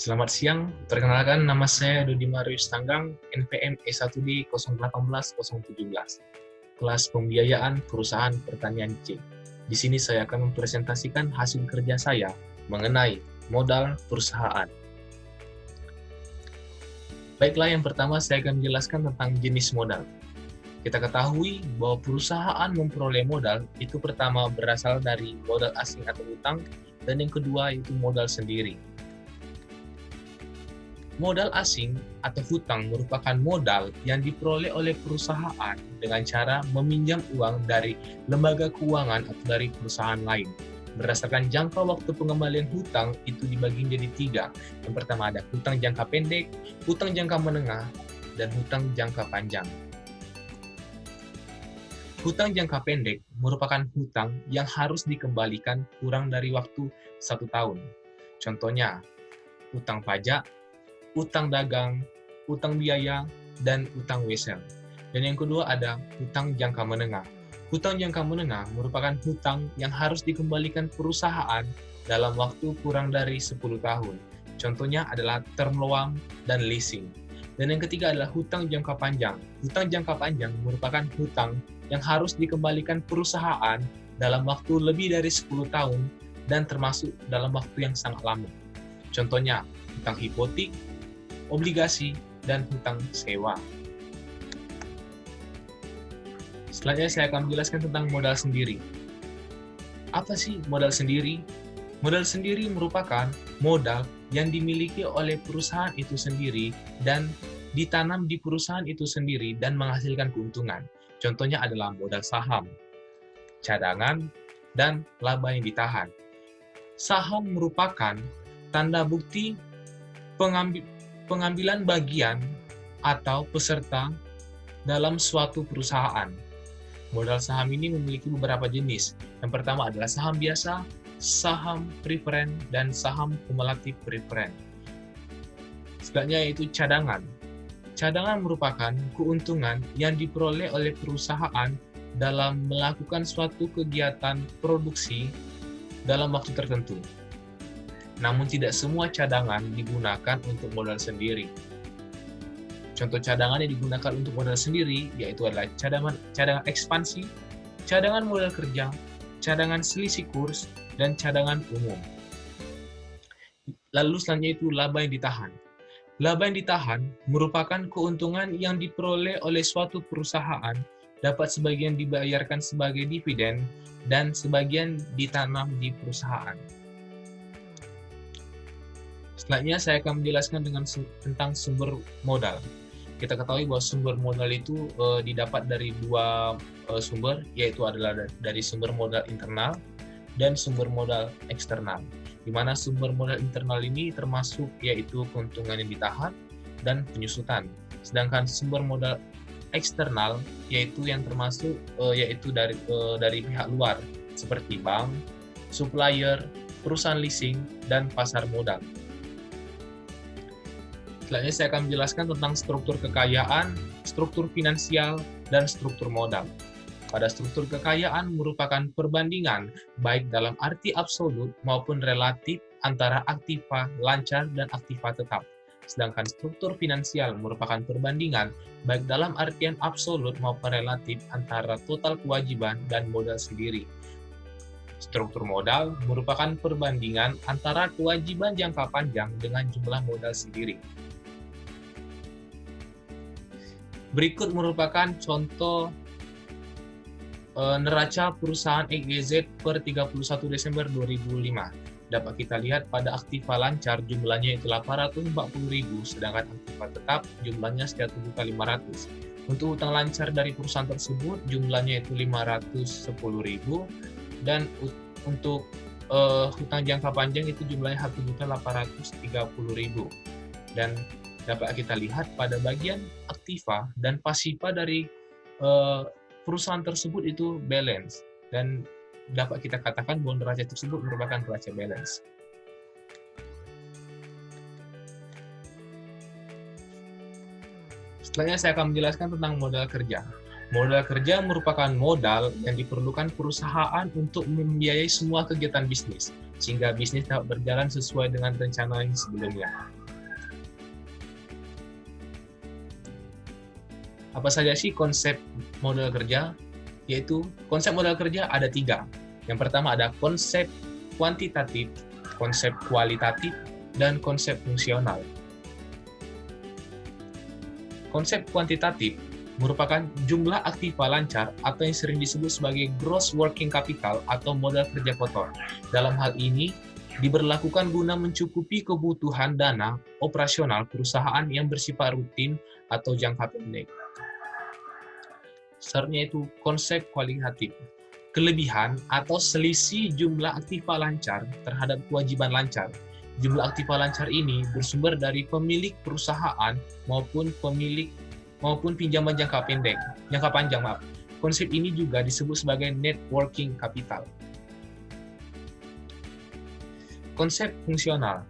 Selamat siang, perkenalkan nama saya Dodi Marius Tanggang, NPM E1D 018017, kelas pembiayaan perusahaan pertanian C. Di sini saya akan mempresentasikan hasil kerja saya mengenai modal perusahaan. Baiklah, yang pertama saya akan menjelaskan tentang jenis modal. Kita ketahui bahwa perusahaan memperoleh modal itu pertama berasal dari modal asing atau utang, dan yang kedua itu modal sendiri. Modal asing atau hutang merupakan modal yang diperoleh oleh perusahaan dengan cara meminjam uang dari lembaga keuangan atau dari perusahaan lain. Berdasarkan jangka waktu pengembalian hutang itu dibagi menjadi 3. Yang pertama ada hutang jangka pendek, hutang jangka menengah, dan hutang jangka panjang. Hutang jangka pendek merupakan hutang yang harus dikembalikan kurang dari waktu 1 tahun. Contohnya, hutang pajak, utang dagang, utang biaya, dan utang wesel. Dan yang kedua ada hutang jangka menengah. Hutang jangka menengah merupakan hutang yang harus dikembalikan perusahaan dalam waktu kurang dari 10 tahun. Contohnya adalah term loan dan leasing. Dan yang ketiga adalah hutang jangka panjang. Hutang jangka panjang merupakan hutang yang harus dikembalikan perusahaan dalam waktu lebih dari 10 tahun dan termasuk dalam waktu yang sangat lama. Contohnya hutang hipotek, obligasi, dan hutang sewa. Selanjutnya saya akan menjelaskan tentang modal sendiri. Apa sih modal sendiri? Modal sendiri merupakan modal yang dimiliki oleh perusahaan itu sendiri dan ditanam di perusahaan itu sendiri dan menghasilkan keuntungan. Contohnya adalah modal saham, cadangan, dan laba yang ditahan. Saham merupakan tanda bukti pengambilan bagian atau peserta dalam suatu perusahaan. Modal saham ini memiliki beberapa jenis. Yang pertama adalah saham biasa, saham preferen, dan saham kumulatif preferen. Selanjutnya yaitu cadangan. Cadangan merupakan keuntungan yang diperoleh oleh perusahaan dalam melakukan suatu kegiatan produksi dalam waktu tertentu. Namun tidak semua cadangan digunakan untuk modal sendiri. Contoh cadangan yang digunakan untuk modal sendiri yaitu adalah cadangan ekspansi, cadangan modal kerja, cadangan selisih kurs, dan cadangan umum. Lalu selanjutnya itu laba yang ditahan. Laba yang ditahan merupakan keuntungan yang diperoleh oleh suatu perusahaan, dapat sebagian dibayarkan sebagai dividen dan sebagian ditanam di perusahaan. Selanjutnya saya akan menjelaskan tentang sumber modal. Kita ketahui bahwa sumber modal itu didapat dari 2 sumber, yaitu adalah dari sumber modal internal dan sumber modal eksternal. Di mana sumber modal internal ini termasuk yaitu keuntungan yang ditahan dan penyusutan. Sedangkan sumber modal eksternal yaitu yang termasuk yaitu dari pihak luar seperti bank, supplier, perusahaan leasing, dan pasar modal. Selanjutnya saya akan menjelaskan tentang struktur kekayaan, struktur finansial, dan struktur modal. Pada struktur kekayaan merupakan perbandingan baik dalam arti absolut maupun relatif antara aktiva lancar dan aktiva tetap. Sedangkan struktur finansial merupakan perbandingan baik dalam artian absolut maupun relatif antara total kewajiban dan modal sendiri. Struktur modal merupakan perbandingan antara kewajiban jangka panjang dengan jumlah modal sendiri. Berikut merupakan contoh neraca perusahaan XYZ per 31 Desember 2005. Dapat kita lihat pada aktiva lancar jumlahnya itu 840.000, sedangkan aktiva tetap jumlahnya 1.500.000. Untuk utang lancar dari perusahaan tersebut jumlahnya itu 510.000, dan untuk hutang jangka panjang itu jumlahnya 1.830.000. Dan dapat kita lihat pada bagian aktiva dan pasifa dari perusahaan tersebut itu balance, dan dapat kita katakan bahwa neraca tersebut merupakan neraca balance. Selanjutnya saya akan menjelaskan tentang modal kerja. Modal kerja merupakan modal yang diperlukan perusahaan untuk membiayai semua kegiatan bisnis, sehingga bisnis dapat berjalan sesuai dengan rencana yang sebelumnya. Apa saja sih konsep modal kerja? Yaitu konsep modal kerja ada 3. Yang pertama ada konsep kuantitatif, konsep kualitatif, dan konsep fungsional. Konsep kuantitatif merupakan jumlah aktiva lancar atau yang sering disebut sebagai gross working capital atau modal kerja kotor. Dalam hal ini, diberlakukan guna mencukupi kebutuhan dana operasional perusahaan yang bersifat rutin atau jangka pendek. Selanjutnya itu konsep kualitatif. Kelebihan atau selisih jumlah aktiva lancar terhadap kewajiban lancar. Jumlah aktiva lancar ini bersumber dari pemilik perusahaan maupun pinjaman jangka panjang. Konsep ini juga disebut sebagai net working capital. Konsep fungsional,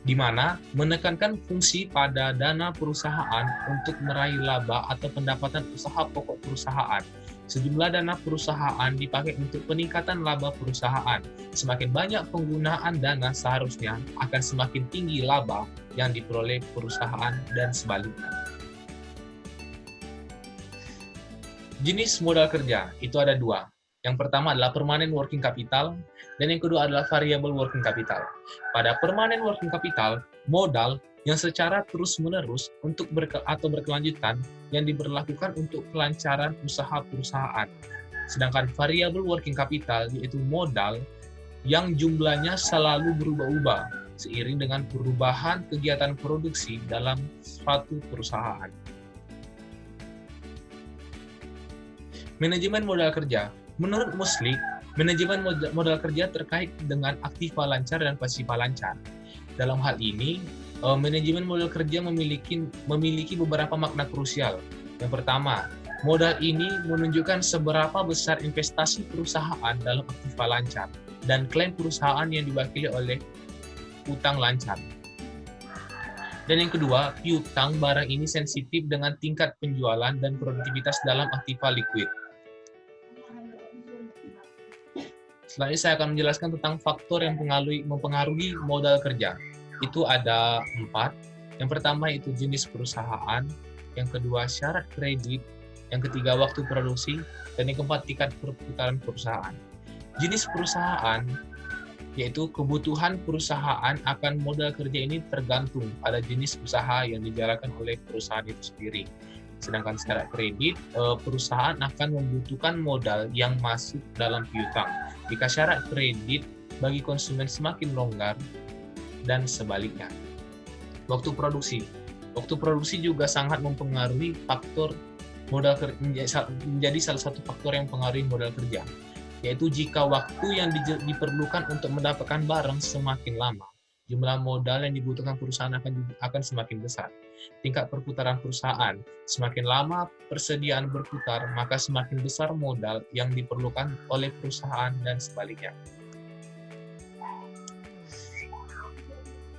di mana menekankan fungsi pada dana perusahaan untuk meraih laba atau pendapatan usaha pokok perusahaan. Sejumlah dana perusahaan dipakai untuk peningkatan laba perusahaan. Semakin banyak penggunaan dana seharusnya akan semakin tinggi laba yang diperoleh perusahaan dan sebaliknya. Jenis modal kerja itu ada 2. Yang pertama adalah permanent working capital, dan yang kedua adalah variable working capital. Pada permanent working capital, modal yang secara terus-menerus atau berkelanjutan yang diberlakukan untuk kelancaran usaha perusahaan. Sedangkan variable working capital yaitu modal yang jumlahnya selalu berubah-ubah seiring dengan perubahan kegiatan produksi dalam suatu perusahaan. Manajemen modal kerja. Menurut Muslik, manajemen modal kerja terkait dengan aktiva lancar dan pasiva lancar. Dalam hal ini, manajemen modal kerja memiliki beberapa makna krusial. Yang pertama, modal ini menunjukkan seberapa besar investasi perusahaan dalam aktiva lancar dan klaim perusahaan yang diwakili oleh utang lancar. Dan yang kedua, piutang barang ini sensitif dengan tingkat penjualan dan produktivitas dalam aktiva liquid. Selanjutnya saya akan menjelaskan tentang faktor yang mempengaruhi modal kerja. Itu ada 4. Yang pertama itu jenis perusahaan, yang kedua syarat kredit, yang ketiga waktu produksi, dan yang keempat tingkat perputaran perusahaan. Jenis perusahaan yaitu kebutuhan perusahaan akan modal kerja ini tergantung pada jenis usaha yang dijalankan oleh perusahaan itu sendiri. Sedangkan syarat kredit, perusahaan akan membutuhkan modal yang masuk dalam piutang. Jika syarat kredit bagi konsumen semakin longgar dan sebaliknya. Waktu produksi juga sangat mempengaruhi faktor modal kerja, menjadi salah satu faktor yang mempengaruhi modal kerja. Yaitu jika waktu yang diperlukan untuk mendapatkan barang semakin lama, jumlah modal yang dibutuhkan perusahaan akan semakin besar. Tingkat perputaran perusahaan, semakin lama persediaan berputar, maka semakin besar modal yang diperlukan oleh perusahaan dan sebaliknya.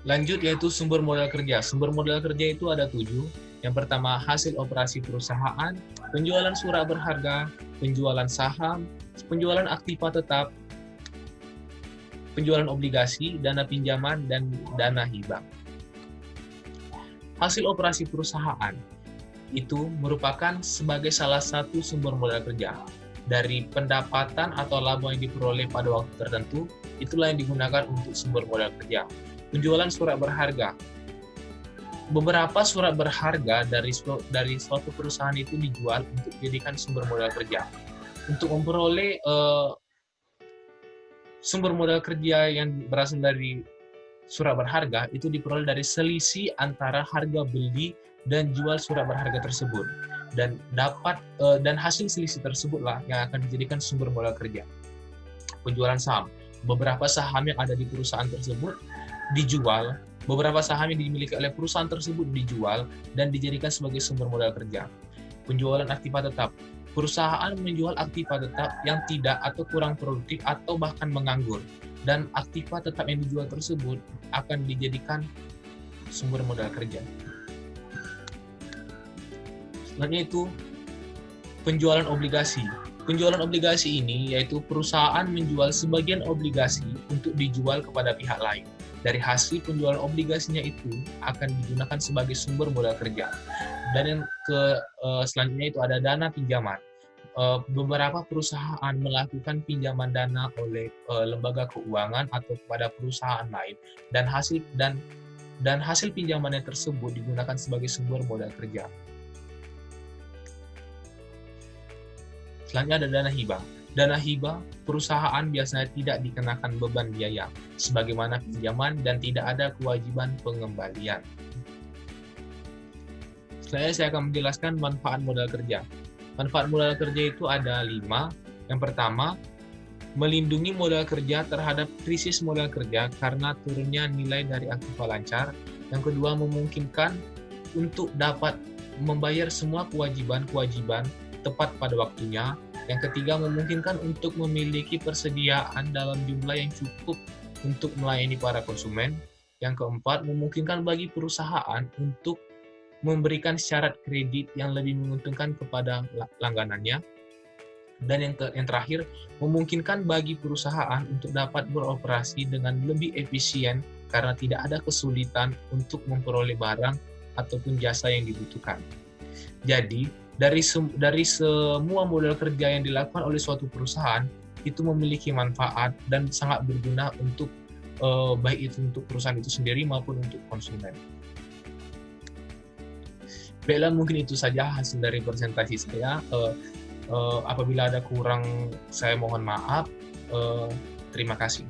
Lanjut yaitu sumber modal kerja. Sumber modal kerja itu ada 7. Yang pertama hasil operasi perusahaan, penjualan surat berharga, penjualan saham, penjualan aktiva tetap, penjualan obligasi, dana pinjaman, dan dana hibah. Hasil operasi perusahaan itu merupakan sebagai salah satu sumber modal kerja. Dari pendapatan atau laba yang diperoleh pada waktu tertentu, itulah yang digunakan untuk sumber modal kerja. Penjualan surat berharga. Beberapa surat berharga dari suatu perusahaan itu dijual untuk dijadikan sumber modal kerja. Untuk memperoleh sumber modal kerja yang berasal dari surat berharga itu diperoleh dari selisih antara harga beli dan jual surat berharga tersebut, dan hasil selisih tersebutlah yang akan dijadikan sumber modal kerja. Penjualan saham, beberapa saham yang ada di perusahaan tersebut dijual, beberapa saham yang dimiliki oleh perusahaan tersebut dijual dan dijadikan sebagai sumber modal kerja. Penjualan aktiva tetap, perusahaan menjual aktiva tetap yang tidak atau kurang produktif atau bahkan menganggur, dan aktiva tetap yang dijual tersebut akan dijadikan sumber modal kerja. Selanjutnya itu penjualan obligasi. Penjualan obligasi ini yaitu perusahaan menjual sebagian obligasi untuk dijual kepada pihak lain. Dari hasil penjualan obligasinya itu akan digunakan sebagai sumber modal kerja. Dan yang selanjutnya itu ada dana pinjaman. Beberapa perusahaan melakukan pinjaman dana oleh lembaga keuangan atau kepada perusahaan lain, dan hasil pinjamannya tersebut digunakan sebagai sumber modal kerja. Selanjutnya ada dana hibah. Dana hibah, perusahaan biasanya tidak dikenakan beban biaya, sebagaimana pinjaman, dan tidak ada kewajiban pengembalian. Selanjutnya saya akan menjelaskan manfaat modal kerja. Manfaat modal kerja itu ada 5. Yang pertama, melindungi modal kerja terhadap krisis modal kerja karena turunnya nilai dari aktiva lancar. Yang kedua, memungkinkan untuk dapat membayar semua kewajiban-kewajiban tepat pada waktunya. Yang ketiga, memungkinkan untuk memiliki persediaan dalam jumlah yang cukup untuk melayani para konsumen. Yang keempat, memungkinkan bagi perusahaan untuk memberikan syarat kredit yang lebih menguntungkan kepada langganannya. Dan yang terakhir, memungkinkan bagi perusahaan untuk dapat beroperasi dengan lebih efisien karena tidak ada kesulitan untuk memperoleh barang ataupun jasa yang dibutuhkan. Jadi, dari semua modal kerja yang dilakukan oleh suatu perusahaan, itu memiliki manfaat dan sangat berguna untuk baik itu untuk perusahaan itu sendiri maupun untuk konsumen. Baiklah, mungkin itu saja hasil dari presentasi saya. Apabila ada kurang, saya mohon maaf. Terima kasih.